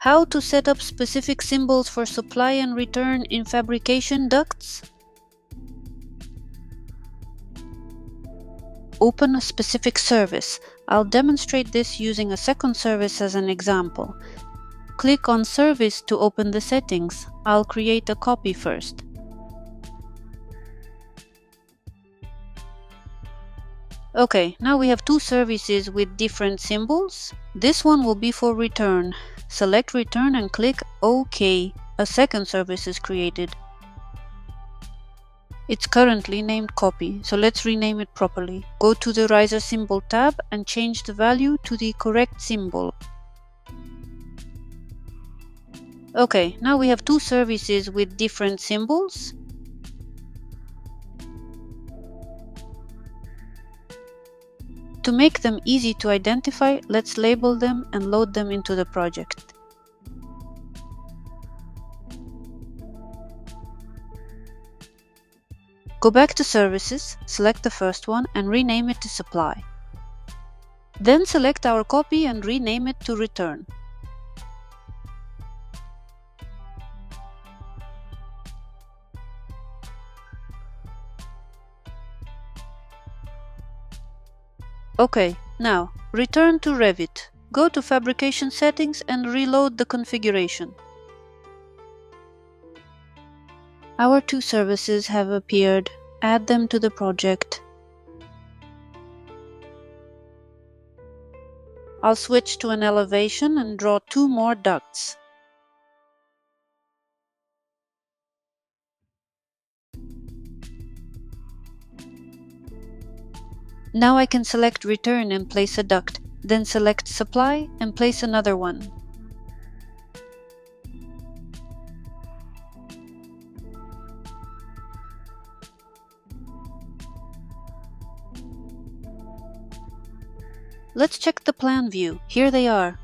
How to set up specific symbols for supply and return in fabrication ducts? Open a specific service. I'll demonstrate this using a second service as an example. Click on Service to open the settings. I'll create a copy first. Okay, now we have two services with different symbols. This one will be for return. Select Return and click OK. A second service is created. It's currently named Copy, so let's rename it properly. Go to the Riser Symbol tab and change the value to the correct symbol. Okay, now we have two services with different symbols. To make them easy to identify, let's label them and load them into the project. Go back to Services, select the first one and rename it to Supply. Then select our copy and rename it to Return. Okay, now return to Revit. Go to Fabrication Settings and reload the configuration. Our two services have appeared. Add them to the project. I'll switch to an elevation and draw two more ducts. Now I can select Return and place a duct, then select Supply and place another one. Let's check the plan view. Here they are.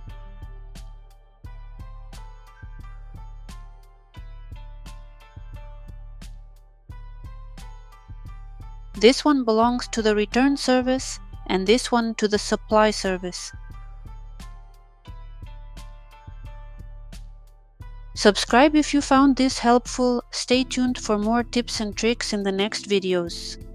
This one belongs to the return service and this one to the supply service. Subscribe if you found this helpful. Stay tuned for more tips and tricks in the next videos.